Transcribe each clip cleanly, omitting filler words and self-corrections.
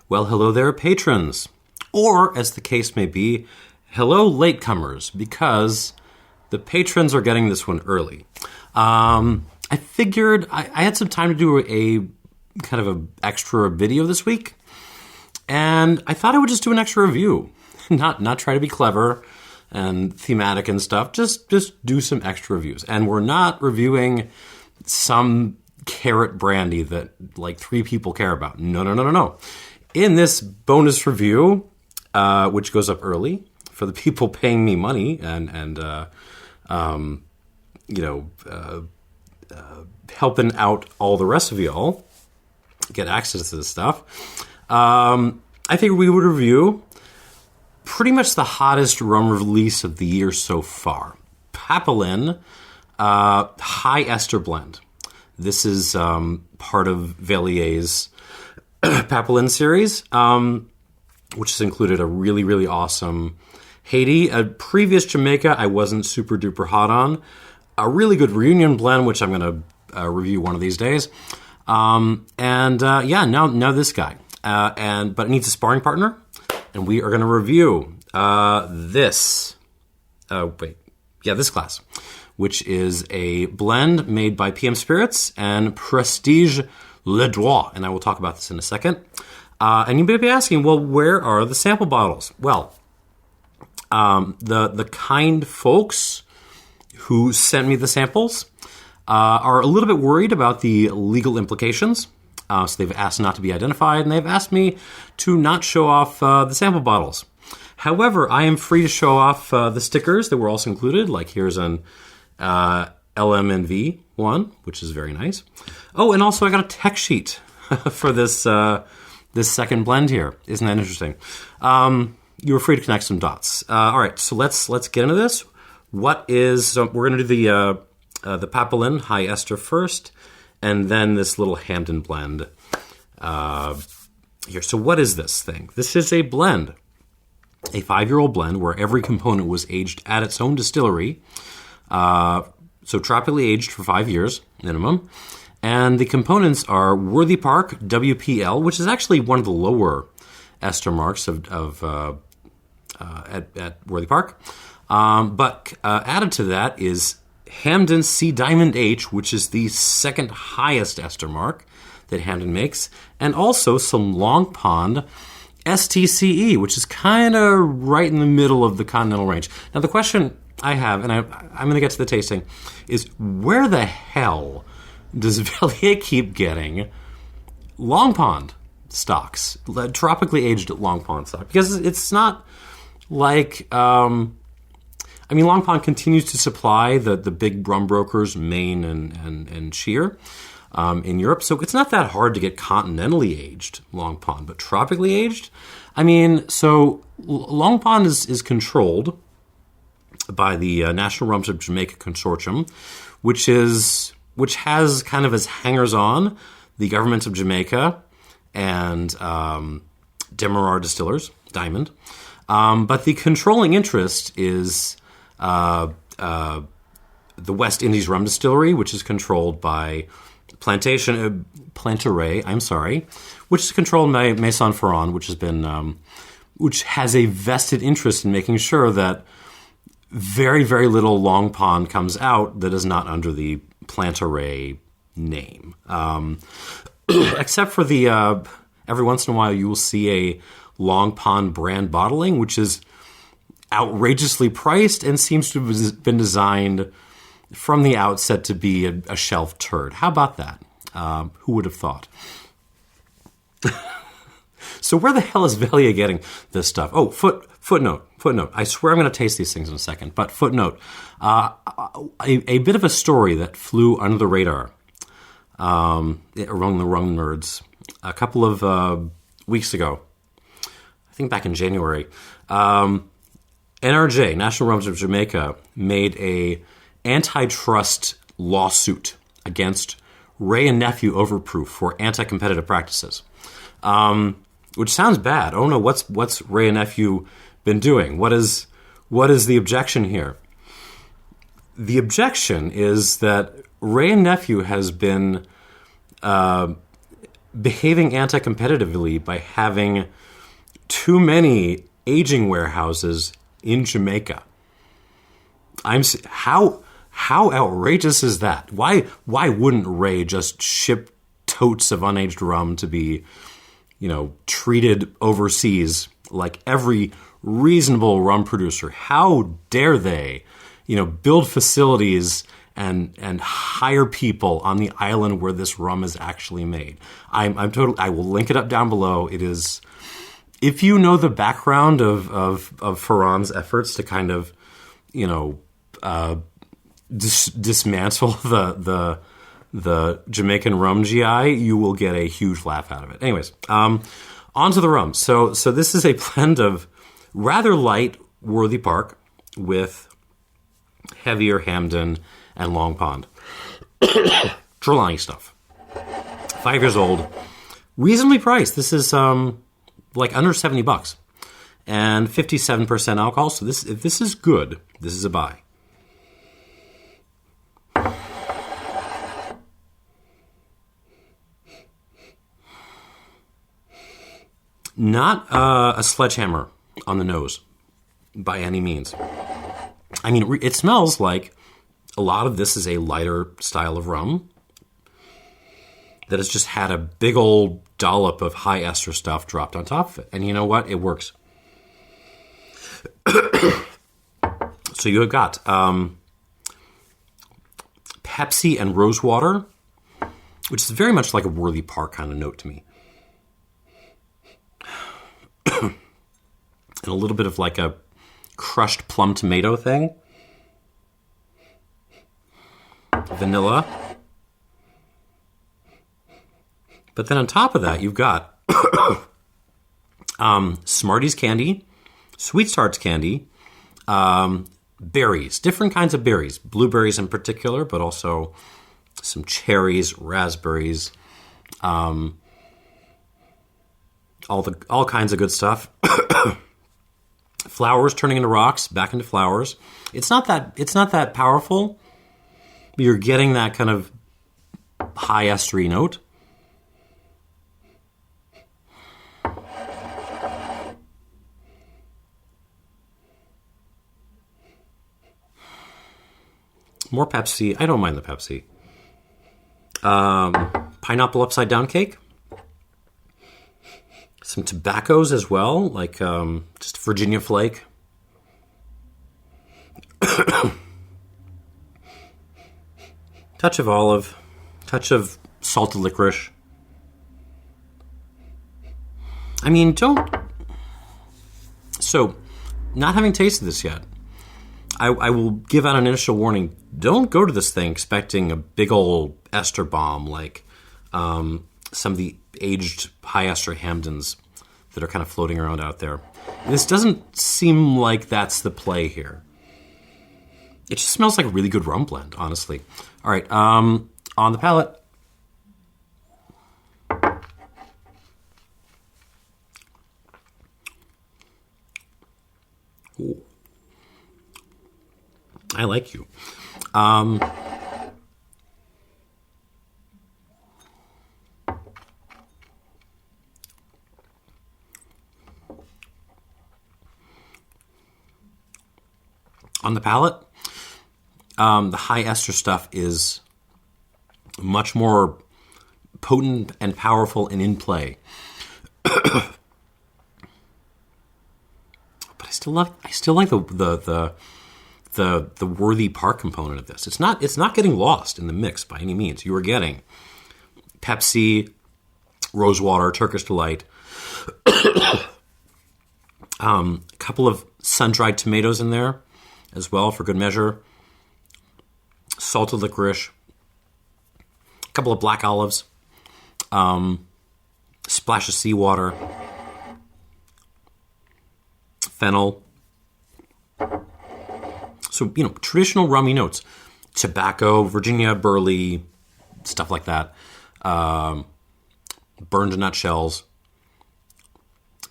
Well, hello there, patrons. Or, as the case may be, hello, latecomers, because the patrons are getting this one early. I figured I had some time to do a kind of an extra video this week, and I thought I would just do an extra review. Not try to be clever and thematic and stuff, just do some extra reviews. And we're not reviewing some carrot brandy that like 3 people care about. No. In this bonus review, which goes up early for the people paying me money and helping out all the rest of y'all get access to this stuff, I think we would review pretty much the hottest rum release of the year so far. Papalin High Ester Blend. This is part of Velier's Papalin series, which has included a really, really awesome Haiti. A previous Jamaica I wasn't super duper hot on. A really good reunion blend, which I'm going to review one of these days. Now this guy. But it needs a sparring partner. And we are going to review this class, which is a blend made by PM Spirits and Prestige-Ledroit. And I will talk about this in a second. And you may be asking, well, where are the sample bottles? Well, the kind folks who sent me the samples are a little bit worried about the legal implications. So they've asked not to be identified, and they've asked me to not show off the sample bottles. However, I am free to show off the stickers that were also included. Like here's an LMNV one, which is very nice. Oh, and also I got a tech sheet for this second blend here. Isn't that interesting? You were free to connect some dots. All right, so let's get into this. We're going to do the Papalin High Ester first, and then this little Hampden blend here. So what is this thing? This is a blend, a 5-year-old blend where every component was aged at its own distillery. So tropically aged for 5 years minimum. And the components are Worthy Park WPL, which is actually one of the lower ester marks at Worthy Park. But added to that is Hampden C H, which is the second highest ester mark that Hampden makes, and also some Long Pond STCE, which is kind of right in the middle of the continental range. Now, the question I have, and I'm going to get to the tasting, is where the hell does Velier keep getting Long Pond stocks, tropically aged Long Pond stock? Because it's not like... Long Pond continues to supply the big rum brokers, Maine and Shear, in Europe. So it's not that hard to get continentally aged Long Pond, but tropically aged? So Long Pond is controlled by the National Rums of Jamaica Consortium, which has kind of as hangers-on the governments of Jamaica and Demerara Distillers, Diamond. But the controlling interest is... the West Indies Rum Distillery, which is controlled by Plantaray, which is controlled by Maison Ferrand, which has a vested interest in making sure that very, very little Long Pond comes out that is not under the Plantaray name. Except for the every once in a while you will see a Long Pond brand bottling, which is outrageously priced and seems to have been designed from the outset to be a shelf turd. How about that? Who would have thought? So where the hell is Velier getting this stuff? Oh, footnote. I swear I'm going to taste these things in a second, but footnote. A bit of a story that flew under the radar among the rum nerds a couple of weeks ago. I think back in January. NRJ, National Rums of Jamaica, made a antitrust lawsuit against Ray and Nephew Overproof for anti-competitive practices, which sounds bad. Oh no, what's Ray and Nephew been doing? What is the objection here? The objection is that Ray and Nephew has been behaving anti-competitively by having too many aging warehouses in Jamaica. How outrageous is that? Why wouldn't Ray just ship totes of unaged rum to be, treated overseas like every reasonable rum producer? How dare they, build facilities and hire people on the island where this rum is actually made? I will link it up down below. It is, if you know the background of Ferran's efforts to kind of, dismantle the Jamaican rum GI, you will get a huge laugh out of it. Anyways, on to the rum. So this is a blend of rather light Worthy Park with heavier Hampden and Long Pond. Trelawney stuff. 5 years old. Reasonably priced. This is like under $70. And 57% alcohol. So if this is good, this is a buy. Not a sledgehammer on the nose by any means. I mean, it smells like a lot of this is a lighter style of rum that has just had a big old dollop of high ester stuff dropped on top of it. And you know what? It works. So you have got Pepsi and rosewater, which is very much like a Worthy Park kind of note to me. And a little bit of like a crushed plum tomato thing. Vanilla. But then on top of that, you've got Smarties candy, Sweet Tarts candy, berries, different kinds of berries, blueberries in particular, but also some cherries, raspberries, all kinds of good stuff. Flowers turning into rocks, back into flowers. It's not that powerful, but you're getting that kind of high estery note. More Pepsi. I don't mind the Pepsi. Pineapple upside down cake. Some tobaccos as well, like just Virginia flake. Touch of olive. Touch of salted licorice. I mean, So, not having tasted this yet, I will give out an initial warning. Don't go to this thing expecting a big old ester bomb like some of the aged high ester Hampdens that are kind of floating around out there. This doesn't seem like that's the play here. It just smells like a really good rum blend, honestly. All right, on the palate. Ooh. I like you. On the palate, the high ester stuff is much more potent and powerful and in play. But I still like the Worthy Park component of this. It's not getting lost in the mix by any means. You are getting Pepsi, rosewater, Turkish Delight, a couple of sun-dried tomatoes in there as well for good measure, salted licorice, a couple of black olives, splash of seawater, fennel. So, traditional rummy notes. Tobacco, Virginia, burley, stuff like that. Burned nut shells.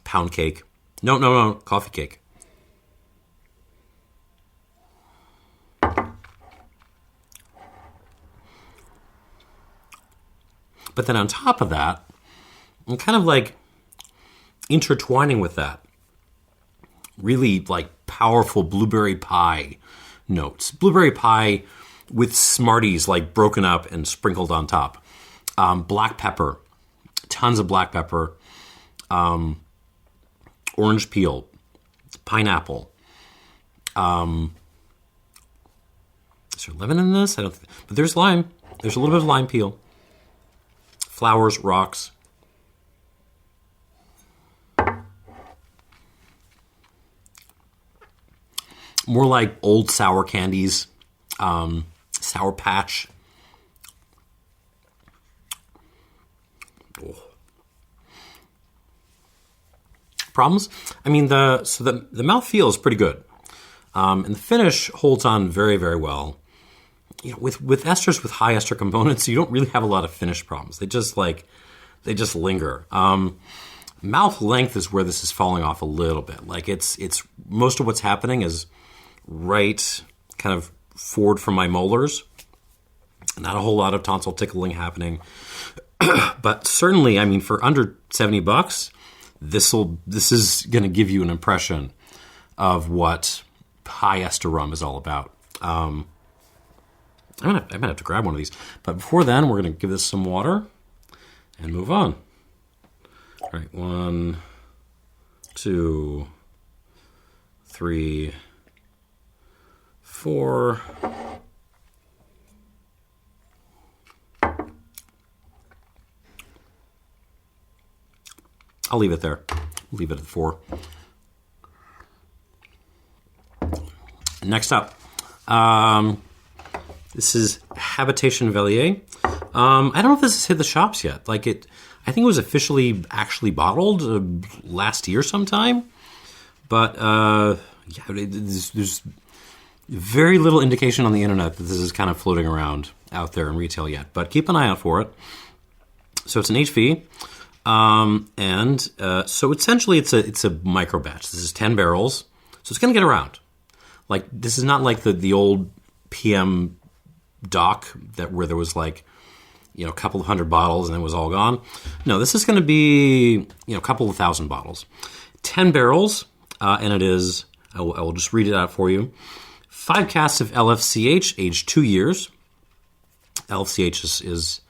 Pound cake. No, coffee cake. But then on top of that, And kind of like intertwining with that, really like powerful blueberry pie notes. Blueberry pie with Smarties like broken up and sprinkled on top. Black pepper, tons of black pepper, orange peel, pineapple. Is there lemon in this? But there's lime. There's a little bit of lime peel. Flowers, rocks. More like old sour candies, Sour Patch. Oh. Problems? I mean, the mouthfeel is pretty good, and the finish holds on very, very well. You know, with esters with high ester components, you don't really have a lot of finish problems. They just linger. Mouth length is where this is falling off a little bit. Like it's most of what's happening is right kind of forward from my molars. Not a whole lot of tonsil tickling happening. But certainly, I mean, for under $70, this is going to give you an impression of what high ester rum is all about. I might have to grab one of these. But before then, we're going to give this some water and move on. All right, 1, 2, 3, 4. I'll leave it there. Leave it at 4. Next up, this is Habitation Velier. I don't know if this has hit the shops yet. I think it was officially actually bottled last year sometime. But there's very little indication on the internet that this is kind of floating around out there in retail yet. But keep an eye out for it. So it's an HV. So essentially it's a micro batch. This is 10 barrels. So it's going to get around. Like, this is not like the old PM dock where there was a couple of hundred bottles and it was all gone. No, this is going to be, a couple of thousand bottles. 10 barrels, and it is, I will just read it out for you. 5 casks of LFCH, aged 2 years. LFCH is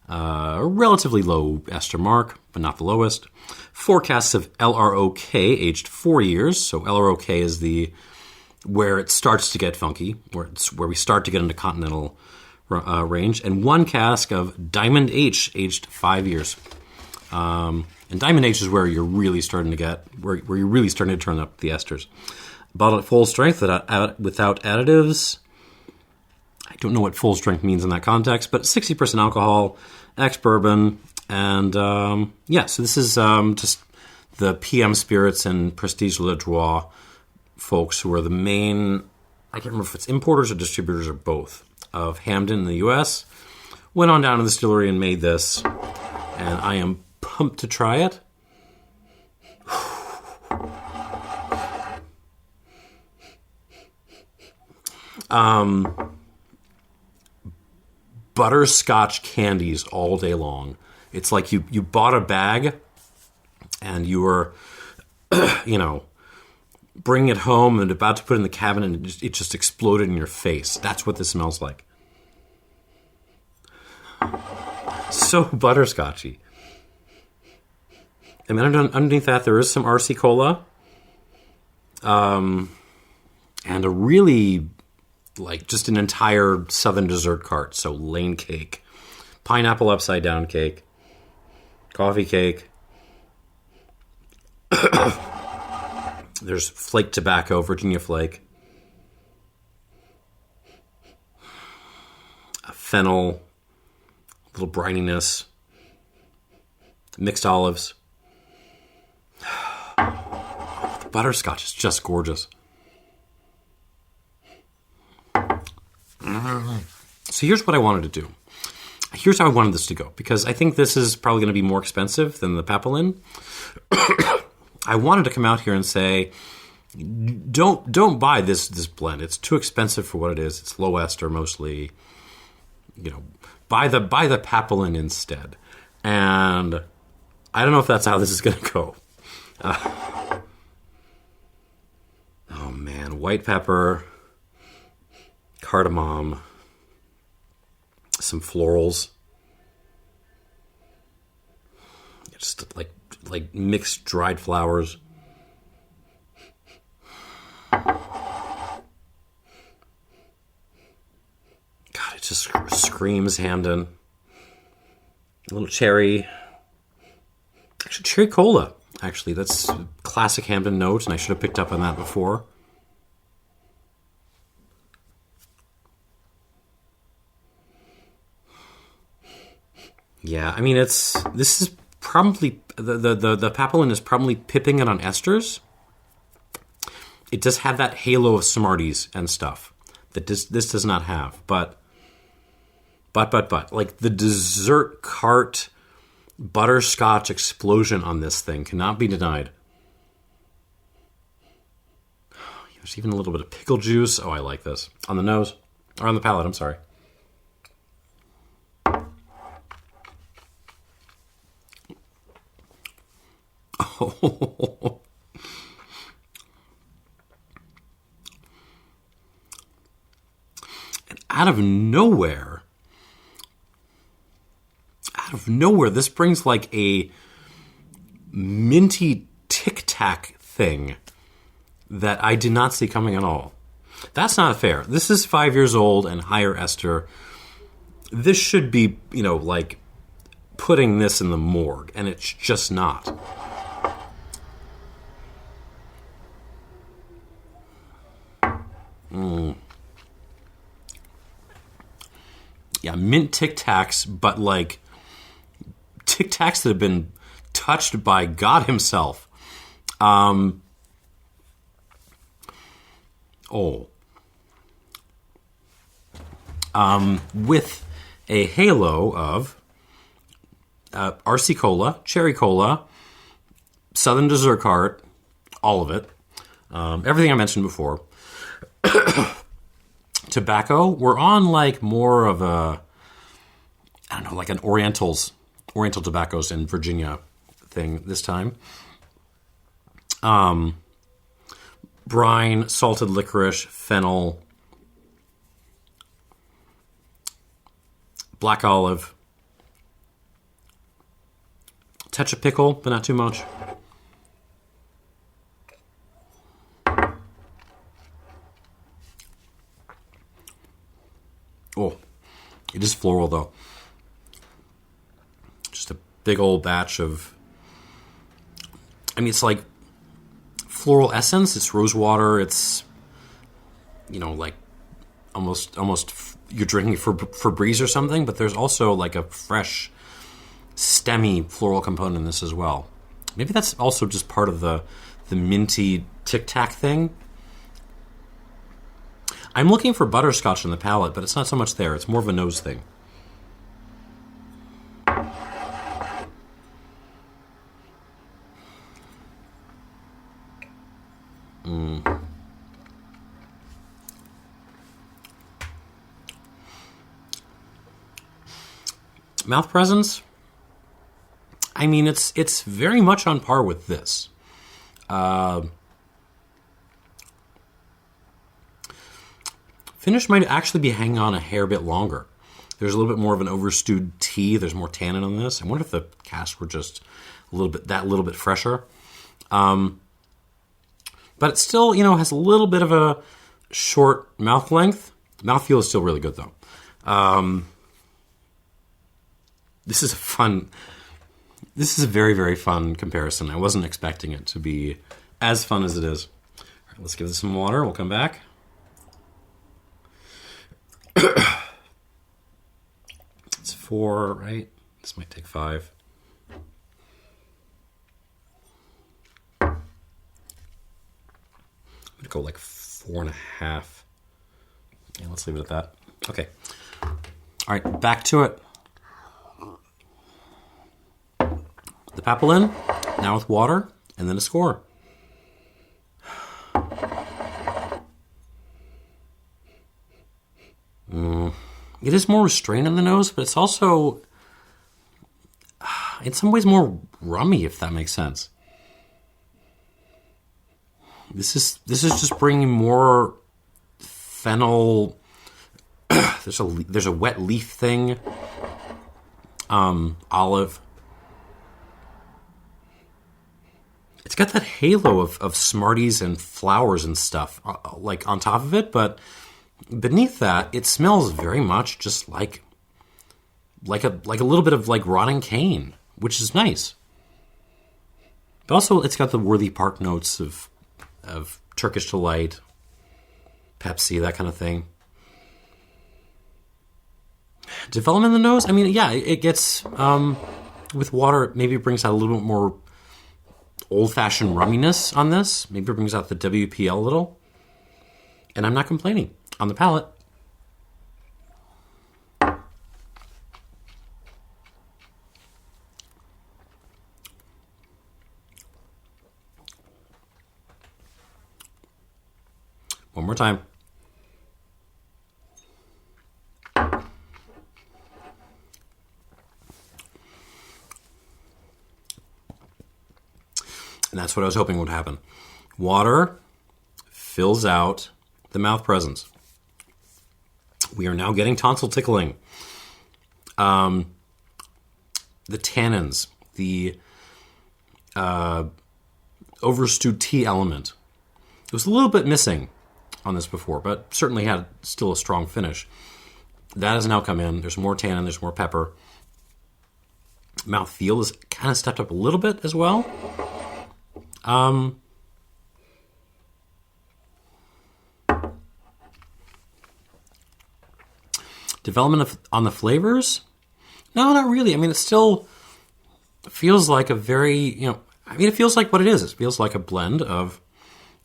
a relatively low ester mark, but not the lowest. 4 casks of LROK, aged 4 years. So LROK is where it starts to get funky, where we start to get into continental range. And 1 cask of Diamond H, aged 5 years. And Diamond H is where you're really starting to where you're really starting to turn up the esters. Bottled at full strength without additives. I don't know what full strength means in that context, but 60% alcohol, ex-bourbon, and so this is just the PM Spirits and Prestige-Ledroit folks who are the main, I can't remember if it's importers or distributors or both, of Hampden in the U.S. Went on down to the distillery and made this, and I am pumped to try it. Butterscotch candies all day long. It's like you bought a bag and you were, bringing it home and about to put it in the cabinet and it just exploded in your face. That's what this smells like. So butterscotchy. I mean, underneath that there is some RC Cola. And a really, just an entire southern dessert cart. So lane cake, pineapple upside down cake, coffee cake. There's flake tobacco, Virginia flake, a fennel, a little brininess, mixed olives. The butterscotch is just gorgeous. So here's what I wanted to do. Here's how I wanted this to go, because I think this is probably going to be more expensive than the Papalin. I wanted to come out here and say, don't buy this blend. It's too expensive for what it is. It's low ester mostly. Buy the Papalin instead. And I don't know if that's how this is going to go. Oh man, white pepper, cardamom, some florals, just like mixed dried flowers. God, it just screams Hampden. A little cherry. Actually, cherry cola. Actually, that's a classic Hampden note, and I should have picked up on that before. Yeah, I mean, this is probably, the Papalin is probably pipping it on esters. It does have that halo of Smarties and stuff that this does not have, but, like the dessert cart butterscotch explosion on this thing cannot be denied. There's even a little bit of pickle juice. Oh, I like this. On the nose, or on the palate, I'm sorry. Oh. And out of nowhere, this brings like a minty Tic Tac thing that I did not see coming at all. That's not fair. This is 5 years old and higher ester. This should be, like putting this in the morgue, and it's just not. Yeah, mint Tic Tacs, but like Tic Tacs that have been touched by God himself. With a halo of RC Cola, Cherry Cola, Southern Dessert Cart, all of it. Everything I mentioned before. Tobacco, we're on like more of a, I don't know, like an Oriental tobaccos in Virginia thing this time. Brine, salted licorice, fennel, black olive, touch of pickle, but not too much. Oh, it is floral though. Just a big old batch of, it's like floral essence. It's rose water. It's, like almost you're drinking Febreze or something, but there's also like a fresh, stemmy floral component in this as well. Maybe that's also just part of the minty Tic Tac thing. I'm looking for butterscotch in the palate, but it's not so much there. It's more of a nose thing. Mouth presence? It's very much on par with this. Finish might actually be hanging on a hair bit longer. There's a little bit more of an overstewed tea. There's more tannin on this. I wonder if the casks were just a little bit fresher. But it still, has a little bit of a short mouth length. The mouthfeel is still really good though. This is a very, very fun comparison. I wasn't expecting it to be as fun as it is. All right, let's give this some water. We'll come back. It's 4, right? This might take 5. I'm gonna go like 4.5. Yeah, let's leave it at that. Okay. All right, back to it. The Papalin, now with water, and then a score. It is more restrained in the nose, but it's also, in some ways more rummy, if that makes sense. This is just bringing more fennel. There's a wet leaf thing. Olive. It's got that halo of Smarties and flowers and stuff, like on top of it, but beneath that, it smells very much just like a little bit of like rotting cane, which is nice. But also, it's got the Worthy Park notes of Turkish Delight, Pepsi, that kind of thing. Development in the nose, I mean, yeah, it gets, with water, maybe it brings out a little bit more old-fashioned rumminess on this. Maybe it brings out the WPL a little. And I'm not complaining. On the palate, one more time. And that's what I was hoping would happen. Water fills out the mouth presence. We are now getting tonsil tickling. The tannins, the overstewed tea element. It was a little bit missing on this before, but certainly had still a strong finish. That has now come in. There's more tannin, there's more pepper. Mouthfeel has kind of stepped up a little bit as well. Development on the flavors? No, not really. I mean, it still feels like a very, it feels like what it is. It feels like a blend of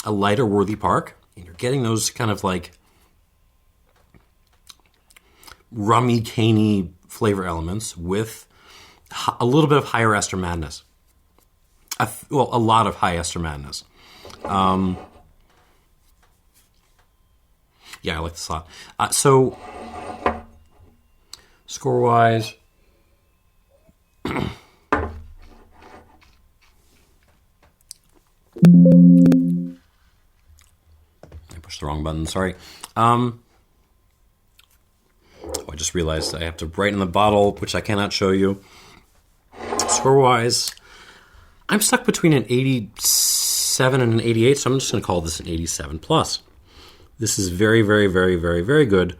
a lighter Worthy Park. And you're getting those kind of like rummy, caney flavor elements with a little bit of higher ester madness. A lot of high ester madness. Yeah, I like this a lot. So, score-wise, I pushed the wrong button, sorry. I just realized I have to write in the bottle, which I cannot show you. Score-wise, I'm stuck between an 87 and an 88, so I'm just going to call this an 87 plus. This is very, very, very, very, very good.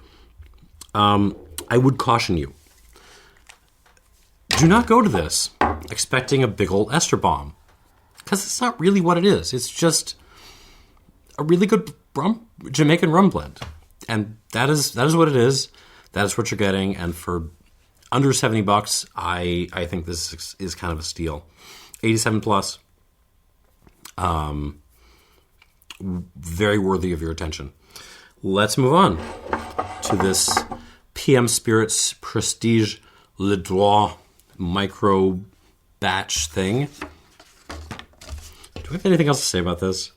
I would caution you. Do not go to this expecting a big old ester bomb, because it's not really what it is. It's just a really good Jamaican rum blend, and that is what it is. That is what you're getting, and for under $70, I think this is kind of a steal. 87 plus, very worthy of your attention. Let's move on to this PM Spirits Prestige-Ledroit micro batch thing. Do I have anything else to say about this?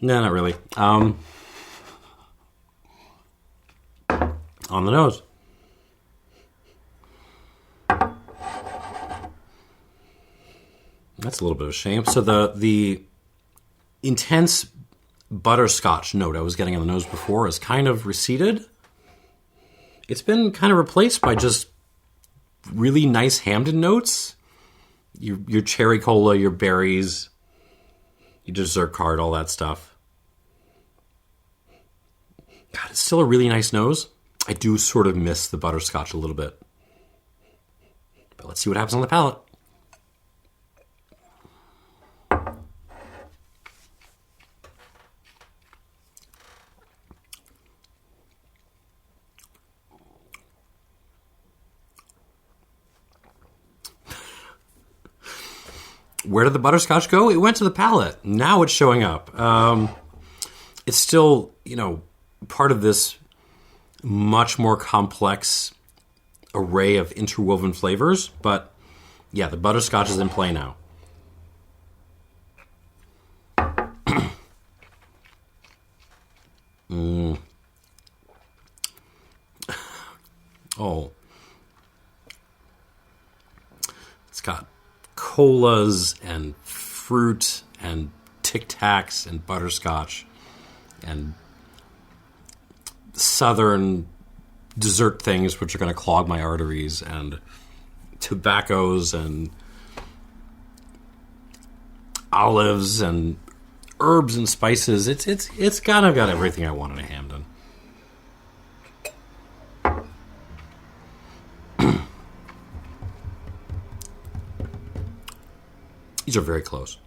No, not really. On the nose. That's a little bit of a shame. So the intense butterscotch note I was getting on the nose before is kind of receded. It's been kind of replaced by just really nice Hampden notes. Your cherry cola, your berries, your dessert card, all that stuff. God, it's still a really nice nose. I do sort of miss the butterscotch a little bit. But let's see what happens on the palate. Where did the butterscotch go? It went to the palate. Now it's showing up. It's still, part of this much more complex array of interwoven flavors. But, yeah, the butterscotch is in play now. Oh, it's got colas and fruit and Tic Tacs and butterscotch and southern dessert things which are going to clog my arteries and tobaccos and olives and herbs and spices. It's kind of got everything I want in a Hampden. These are very close.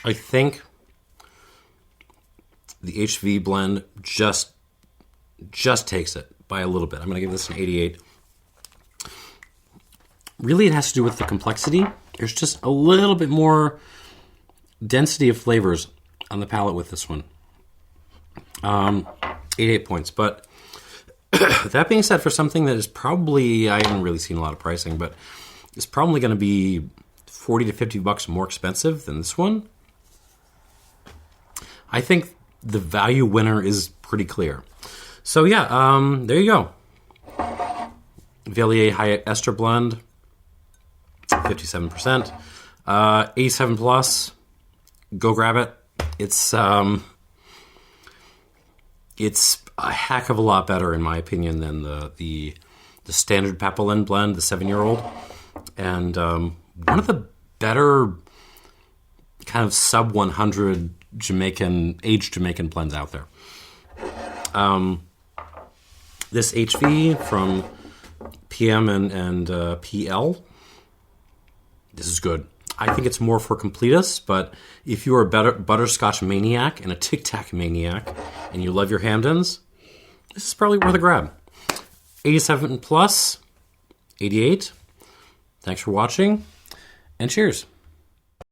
I think the HV blend just takes it by a little bit. I'm going to give this an 88. Really, it has to do with the complexity. There's just a little bit more density of flavors on the palate with this one. 88 points. But that being said, for something that is probably, I haven't really seen a lot of pricing, but it's probably going to be 40 to 50 bucks more expensive than this one. I think the value winner is pretty clear. So yeah, there you go. Velier High Ester Blend, 57%. 87 plus. Go grab it. It's a heck of a lot better, in my opinion, than the standard Papalin blend, the 7-year-old. And one of the better kind of sub 100 aged Jamaican blends out there. This HV from PM and PL, this is good. I think it's more for completists, but if you're a butterscotch maniac and a Tic Tac maniac and you love your Hampdens, this is probably worth a grab. 87 plus, 88. Thanks for watching, and cheers.